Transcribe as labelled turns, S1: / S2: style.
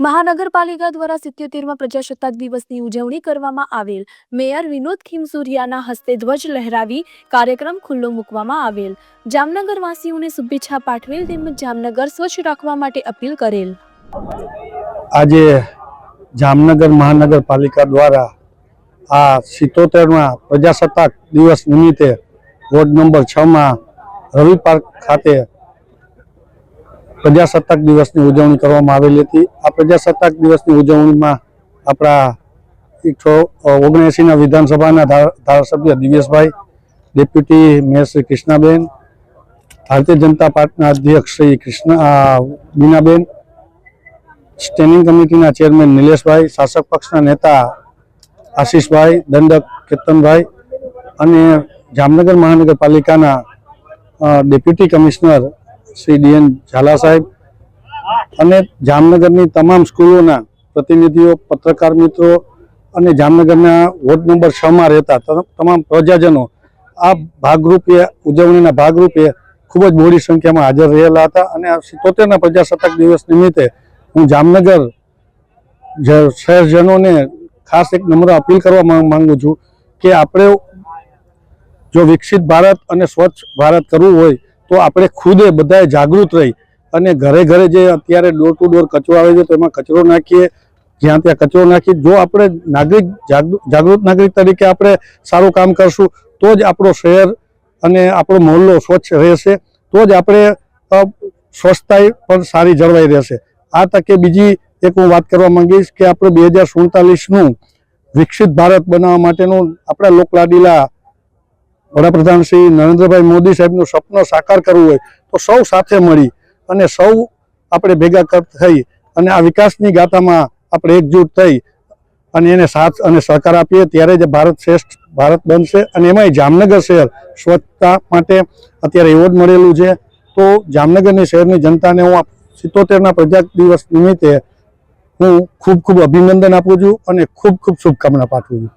S1: મહાનગરપાલિકા દ્વારા 77મા પ્રજાસત્તાક દિવસની ઉજવણી કરવામાં આવેલ। મેયર વિનોદ ખીમસુરિયાના હસ્તે ધ્વજ લહેરાવી કાર્યક્રમ ખુલ્લો મૂકવામાં આવેલ। જામનગરવાસીઓને શુભેચ્છા પાઠવેલ તેમજ જામનગર સ્વચ્છ રાખવા માટે અપીલ કરેલ।
S2: આજે જામનગર મહાનગરપાલિકા દ્વારા આ 77મા પ્રજાસત્તાક દિવસ નિમિત્તે વોર્ડ નંબર 6 માં રવિ પાર્ક ખાતે પ્રજાસત્તાક દિવસની ઉજવણી કરવામાં આવેલી હતી। આ પ્રજાસત્તાક દિવસની ઉજવણીમાં આપણા 179ના વિધાનસભાના ધારાસભ્ય દિવેશભાઈ, ડેપ્યુટી મેયર શ્રી કૃષ્ણાબેન, ભારતીય જનતા પાર્ટીના અધ્યક્ષ શ્રી બીનાબેન, સ્ટેન્ડિંગ કમિટીના ચેરમેન નિલેશભાઈ, શાસક પક્ષના નેતા આશીષભાઈ, દંડક કેતનભાઈ અને જામનગર મહાનગરપાલિકાના deputy commissioner Shri D N Zala saheb અને જામનગરની તમામ સ્કૂલોના પ્રતિનિધિઓ, પત્રકાર મિત્રો અને જામનગરના વોર્ડ નંબર 6 માં રહેતા તમામ પ્રજાજનો આ ભાગરૂપે ઉજવણીના ભાગરૂપે ખૂબ જ મોટી સંખ્યામાં હાજર રહેલા હતા। અને 77ના પ્રજાસત્તાક દિવસ નિમિત્તે હું જામનગર શહેરજનોને ખાસ એક નમ્ર અપીલ કરવા માંગુ છું કે આપણે જો વિકસિત ભારત અને સ્વચ્છ ભારત કરવું હોય તો આપણે ખુદે બધાએ જાગૃત રહી અને ઘરે ઘરે જે અત્યારે ડોર ટુ ડોર કચરો આવે છે તો એમાં કચરો નાખીએ, જ્યાં ત્યાં કચરો નાખીએ। જો આપણે જાગૃત નાગરિક તરીકે આપણે સારું કામ કરશું તો જ આપણો શહેર અને આપણો મહોલ્લો સ્વચ્છ રહેશે, તો જ આપણે સ્વચ્છતા પણ સારી જળવાઈ રહેશે। આ તકે બીજી એક હું વાત કરવા માંગીશ કે આપણે 2047નું વિકસિત ભારત બનાવવા માટેનું આપણા લોકલાડીલા વડાપ્રધાન શ્રી નરેન્દ્રભાઈ મોદી સાહેબનું સપનું સાકાર કરવું હોય તો સૌ સાથે મળી અને સૌ આપણે ભેગા થઈ અને આ વિકાસની ગાથામાં આપણે એકજૂટ થઈ અને એને સાથ અને સહકાર આપીએ ત્યારે જ ભારત શ્રેષ્ઠ ભારત બનશે। અને એમાંય જામનગર શહેર સ્વચ્છતા માટે અત્યારે એવોર્ડ મળેલું છે, તો જામનગરની શહેરની જનતાને હું 77ના પ્રજા દિવસ નિમિત્તે હું ખૂબ ખૂબ અભિનંદન આપું છું અને ખૂબ ખૂબ શુભકામના પાઠવું છું।